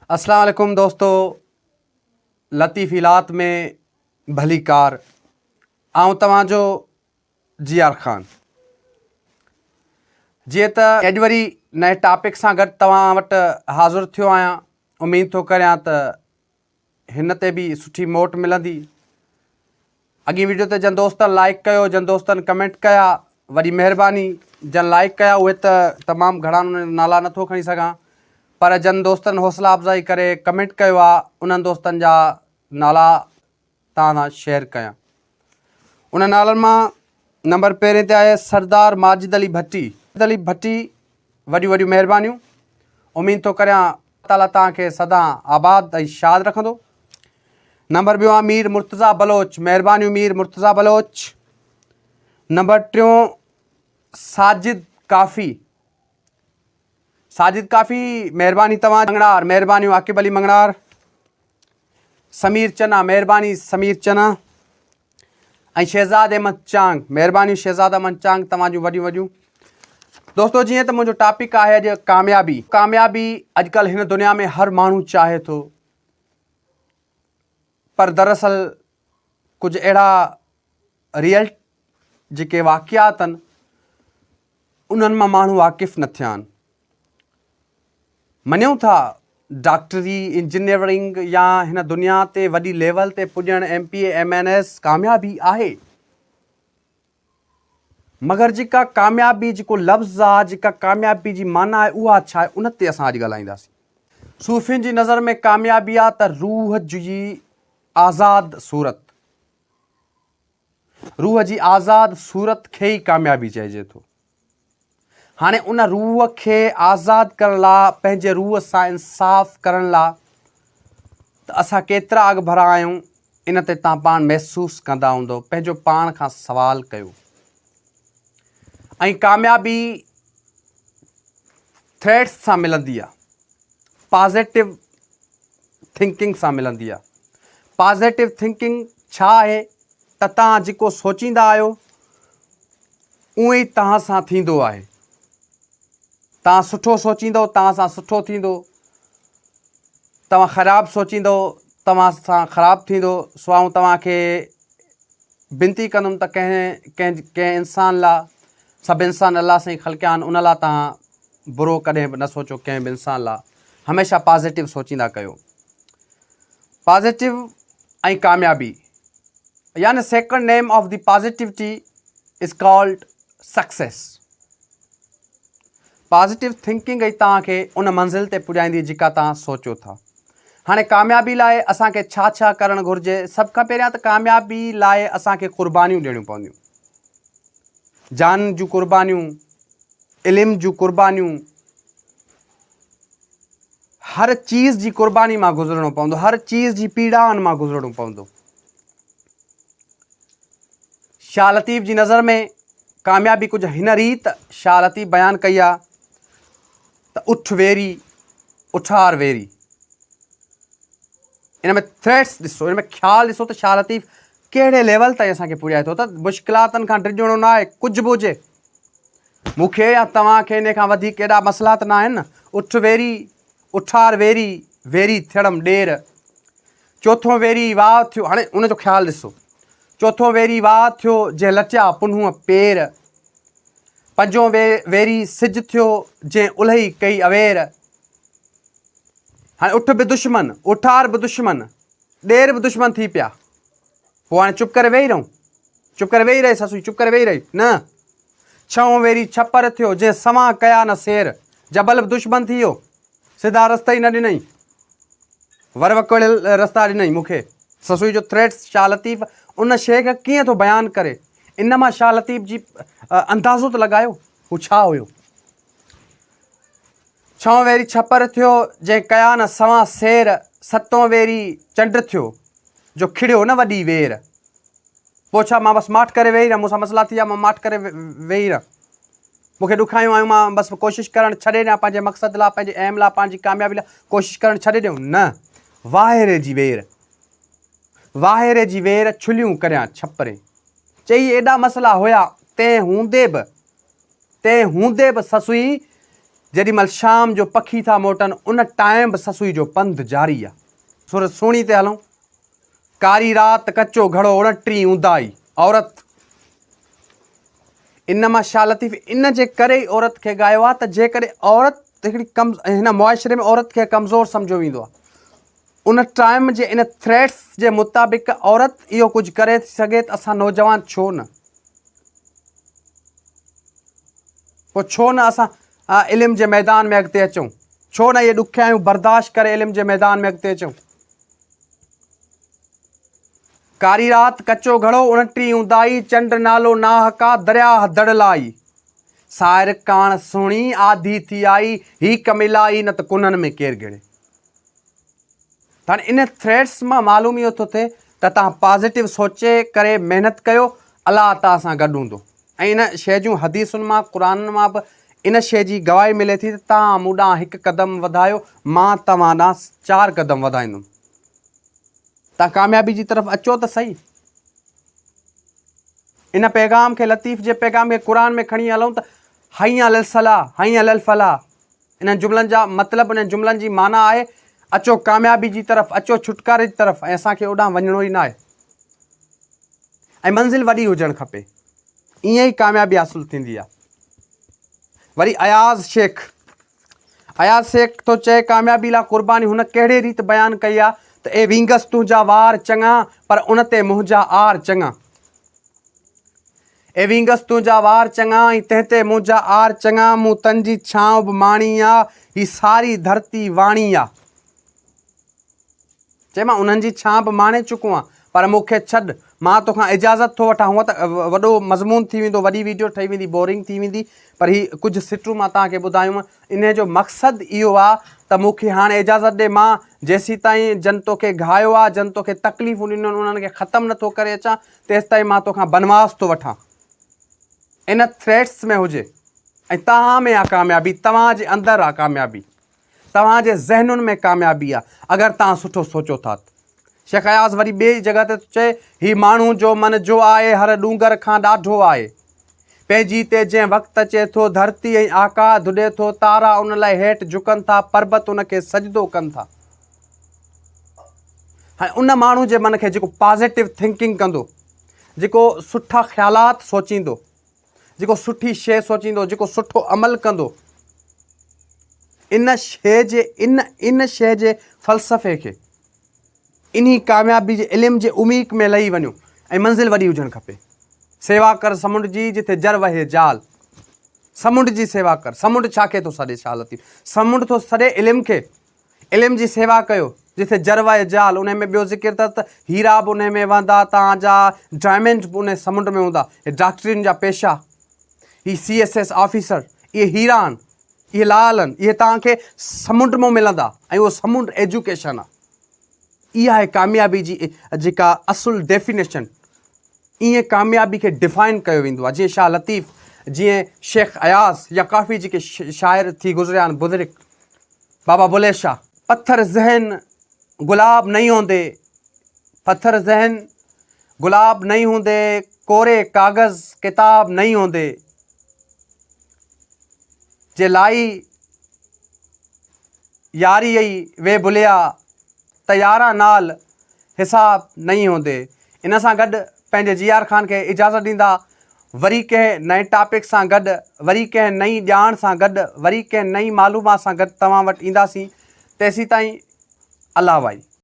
अस्सलाम वालेकुम दोस्तों, लतीफ़िलात में भली कार आऊं तव्हांजो जियार ख़ान। जीअं त अॼु वरी नए टॉपिक सां गॾु तव्हां वटि हाज़िर थियो आहियां। उमेद थो करियां त हिन ते बि सुठी मोट मिलंदी। अॻी वीडियो ते जन दोस्त लाइक कयो, जन दोस्तनि कमेंट कया, वॾी महिरबानी। जन लाइक कया उहे त तमामु घणा नाला नथो खणी सघां, पर जन दोस्तनि हौसला अफ़ज़ाई करे कमेंट कयो आहे, उन्हनि दोस्तनि जा नाला तव्हां सां शेयर कयां। उन नालनि मां नंबर पहिरें ते आहे सरदार माजिद अली भट्टी। वॾियूं वॾियूं महिरबानियूं। उमेद थो करियां ताला तव्हांखे सदा आबाद ऐं शाद रखंदो। नंबर ॿियो आहे मीर मुर्तज़ा बलोच। महिरबानियूं मीर मुर्तज़ा बलोच। नंबर टियों साजिद काफ़ी। महिरबानी तव्हां मंगणार। महिरबानियूं आकिब अली मंगणार। समीर चना। महिरबानी समीर चना। ऐं शहज़ाद अहमद चांग। महिरबानी शहज़ाद अहमद चांग, तव्हांजूं वॾियूं वॾियूं। दोस्तों, जीअं त मुंहिंजो टॉपिक आहे अॼु कामयाबी अॼुकल्ह हिन दुनिया में हर माण्हू चाहे थो, पर दरअसल कुझु अहिड़ा रियल जेके वाक़ियात आहिनि उन्हनि मां माण्हू वाक़िफ़ न थिया आहिनि। मञूं था डॉक्टरी, इंजीनियरिंग या हिन दुनिया ते वॾी लेवल ते पुॼणु MPA MNS कामयाबी आहे, मगर जेका कामयाबी, जेको लफ़्ज़ आहे, जेका कामयाबी जी माना आहे, उहा छा आहे, उन ते असां अॼु ॻाल्हाईंदासीं। सूफ़ियुनि जी नज़र में कामयाबी आहे त रूह जी आज़ाद सूरत। रूह जी आज़ाद सूरत खे ई कामयाबी चइजे थो। हाणे उन रूह खे आज़ाद करण लाइ, पंहिंजे रूह सां इंसाफ़ करण लाइ त असां केतिरा अॻु भरा आहियूं, इन ते तव्हां पाण महसूसु कंदा हूंदो। पंहिंजो पाण खां सवाल कयो। ऐं कामयाबी थ्रेट्स सां मिलंदी आहे, पॉज़िटिव थिंकिंग सां मिलंदी आहे। पॉज़िटिव थिंकिंग छा आहे त तव्हां जेको सोचींदा आहियो उहो ई तव्हां सां थींदो आहे। तव्हां सुठो सोचींदो, तव्हां सां सुठो थींदो। तव्हां ख़राबु सोचींदो, तव्हां सां ख़राबु थींदो। सो आऊं तव्हांखे विनती कंदुमि त कंहिं इंसान लाइ, सभु इंसान अलाह सां ई ख़लक़िया आहिनि, उन लाइ तव्हां बुरो कॾहिं बि न सोचो। कंहिं बि इंसान लाइ हमेशह पॉज़िटिव सोचींदा कयो। पॉज़िटिव ऐं कामयाबी, यानी second name of the positivity is called success. Positive thinking ई तव्हांखे उन मंज़िल ते पुॼाईंदी जेका तव्हां सोचो था। हाणे कामयाबी लाइ असांखे छा छा करणु घुरिजे? सभ खां पहिरियां त कामयाबी लाइ असांखे क़ुर्बानियूं ॾियणियूं पवंदियूं। जान जूं क़ुर्बानियूं, इल्म जूं क़ुर्बानियूं, हर चीज़ जी क़ुर्बानी मां गुज़रणो पवंदो। हर चीज़ जी पीड़ाउनि मां गुज़रणो पवंदो। शाह लतीफ़ जी नज़र में कामयाबी कुझु हिन रीति शाह लतीफ़ बयानु कई आहे त उठ वेरी, उठार वेरी। इन में थ्रेट्स ॾिसो, इन में ख़्यालु ॾिसो त शाह लतीफ़ कहिड़े लेवल ताईं असांखे पुॼाए थो। त मुश्किलातुनि खां डिॼणो न आहे, कुझु बि हुजे, मूंखे या तव्हांखे इन खां वधीक एॾा मसइलात न आहिनि न। उठ वेरी, उठार वेरी, वेरी थियणु ॾेर। चोथों वेरी वाह थियो। हाणे उनजो ख़्यालु ॾिसो। चोथों वेरी वाह थियो जंहिं लटिया पुनूह पेर। पंजों वेरी सिज थियो जंहिं उल्ही कई अवेर। हाणे उठ बि दुश्मन, उठार बि दुश्मन, ॾेर बि दुश्मन थी पिया। पोइ हाणे चुप करे वेही रहूं? चुप करे वेही रहे ससुई, चुप करे वेही रही न। छहों वेरी छपर थियो जंहिं सवां कया न सेर। जबल बि दुश्मन थी वियो, सिधा रस्ता ई न ॾिनई, वरवकड़ियल रस्ता ॾिनई मूंखे। ससुई जो थ्रेट्स शाह लतीफ़ उन शइ खे कीअं थो बयानु करे, इन मां शाह लतीफ़ जी अंदाज़ो त लॻायो हू छा हुयो। छहों वेरी छपर थियो जंहिं कया न सवां सेर। सतों वेरी चंड थियो जो खिड़ियो न वॾी वेर। पोइ छा मां बसि माठ करे वेही रहां? मूंसां मसइला थी विया, मां माठ करे वेही रहां? मूंखे ॾुखायूं आहियूं, मां बसि कोशिशि करणु छॾे ॾियां पंहिंजे मक़सद लाइ, पंहिंजे एम लाइ, पंहिंजी कामयाबी लाइ कोशिशि करणु छॾे ॾियूं? न। वाहिरे जी वेर, वाहिरे जी वेर छुलियूं करियां छपरे। चई एॾा मसइला हुया, तंहिं हूंदे बि ससुई जेॾीमहिल शाम जो पखी था मोटनि उन टाइम बि ससुई जो पंधु जारी आहे। सूरत सुहिणी ते हलूं। कारी राति कचो घड़ो 29 ऊंदाई औरत। इन मां शाह लतीफ़ इन जे करे ई औरत खे ॻायो आहे त जेकॾहिं औरत हिकिड़ी हिन मुआशिरे में औरत खे कमज़ोर सम्झो वेंदो आहे, उन टाइम जे इन थ्रेट्स जे मुताबिक़ औरत इहो कुझु करे थी सघे त असां नौजवान छो न, पोइ छो न असां इल्म जे मैदान में अॻिते अचूं, छो न इहे ॾुखियायूं बर्दाश्त करे इल्म जे मैदान में अॻिते अचूं। कारी राति कचो घड़ो 29 ऊंदाई चंड नालो नाहका दरिया हदड़ लाई साहिर कान सुहिणी आधी थी आई ही कमिलाई न त कुननि में केरु गिणे। हाणे इन थ्रेड्स मां मालूम इहो थो थिए त तव्हां पॉज़िटिव सोचे करे महिनत कयो, अलाह तव्हां सां गॾु हूंदो। ऐं इन शइ जूं हदीसुनि मां क़ुरान मां बि इन शइ जी गवाही मिले थी त तव्हां मूं ॾांहुं 1 क़दम वधायो, मां तव्हां ॾांहुं 4 क़दम वधाईंदुमि। तव्हां कामयाबी जी तरफ़ अचो त सही। इन पैगाम खे लतीफ़ जे पैगाम खे क़ुरान में खणी हलूं त हई अलल सलाह हई अलल फलाह, इन जुमलनि जा मतिलबु, इन जुमलनि जी माना आहे अचो कामयाबी जी तरफ़, अचो छुटकारे जी तरफ़, ऐं असांखे ओॾांहुं वञिणो ई न आहे ऐं मंज़िल वॾी हुजणु खपे, ईअं ई कामयाबी हासिलु थींदी आहे। वरी अयाज़ शेख थो चए कामयाबी लाइ क़ुर्बानी। हुन कहिड़े रीति बयानु कई आहे त ए विंगस तुंहिंजा वार चङा पर उन ते मुंहिंजा आर चङा। ए विंगस तुंहिंजा वार चङा ऐं तंहिं ते मुंहिंजा आर चङा, मूं तन जी छांव बि माणी आहे, ही सारी धरती वाणी आहे। चए मां उन्हनि जी छांव बि माणे चुको आहियां पर मूंखे छॾ, मां तोखां इजाज़त थो वठां। हूअं त वॾो मज़मून थी वेंदो, वॾी वीडियो ठही वेंदी, बोरिंग थी वेंदी, पर ही कुझु सिटूं मां तव्हांखे ॿुधायूं। इन जो मक़सदु इहो आहे त मूंखे हाणे इजाज़त ॾे, मां जेसीं ताईं जन तोखे घायो आहे, जन तोखे तकलीफ़ूं ॾिनियूं आहिनि उन्हनि खे ख़तमु नथो करे अचां, तेसि ताईं मां तोखां बनवास थो वठां। इन थ्रेट्स में हुजे ऐं तव्हां में आहे कामयाबी, तव्हांजे अंदरि आहे कामयाबी, तव्हांजे ज़हनुनि में कामयाबी आहे अगरि तव्हां सुठो सोचो था त। शेख अयाज़ वरी ॿिए जॻह ते चए ही माण्हू जो मन जो आहे हर ॾूंगर खां ॾाढो आहे, पंहिंजी ते जंहिं वक़्तु अचे थो धरती ऐं आकाश धुॾे थो, तारा उन लाइ हेठि झुकनि था, पर्बत उनखे सजदो कनि था। हाणे उन माण्हू जे मन खे जेको पॉज़िटिव थिंकिंग कंदो, जेको सुठा ख़्यालात सोचींदो, जेको सुठी शइ सोचींदो, जेको सुठो अमल कंदो, इन शइ जे फ़लसफ़े खे, इन्ही कामयाबी जे इल्म जे उमीक में लही वञो ऐं मंज़िल वॾी हुजणु खपे। सेवा कर समुंड जी जिथे जर वहे जाल, समुंड जी सेवा कर। समुंड छा खे थो सॾे शाह लतीफ़? समुंड थो सॾे इल्म खे। इल्म जी सेवा कयो जिथे जर वहे जाल। उन में ॿियो ज़िक्र अथसि त हीरा बि उन में वहंदा, तव्हांजा डायमंड बि उन समुंड में हूंदा। हे डॉक्टरिन जा पेशा, ही CSS ऑफिसर, इहे हीरा आहिनि, इहे लाल आहिनि, इहे तव्हांखे समुंड मां मिलंदा ऐं उहो समुंड एजुकेशन आहे। इहा आहे कामयाबी जी जेका असुल डेफिनेशन। ईअं कामयाबी खे डिफाइन कयो वेंदो आहे। जीअं शाह लतीफ़, जीअं शेख अयाज़ या काफ़ी जेके शाइर थी गुज़रिया आहिनि, बुज़ुर्ग बाबा बुले शाह। पत्थर ज़हन गुलाब नहीं होंदे, पत्थर ज़हन गुलाब नहीं होंदे, कोरे कागज़ किताब नहीं होंदे, जे लाई यारी आई वे भुलिया त यारा नाल हिसाब नहीं होंदे। इन सां गॾु पंहिंजे GR ख़ान खे इजाज़त ॾींदा। वरी कंहिं नए टॉपिक सां गॾु, वरी कंहिं नई ॼाण सां गॾु, वरी कंहिं नई मालूमात सां गॾु तव्हां वटि ईंदासीं। तेसीं ताईं अल्लाह वाई।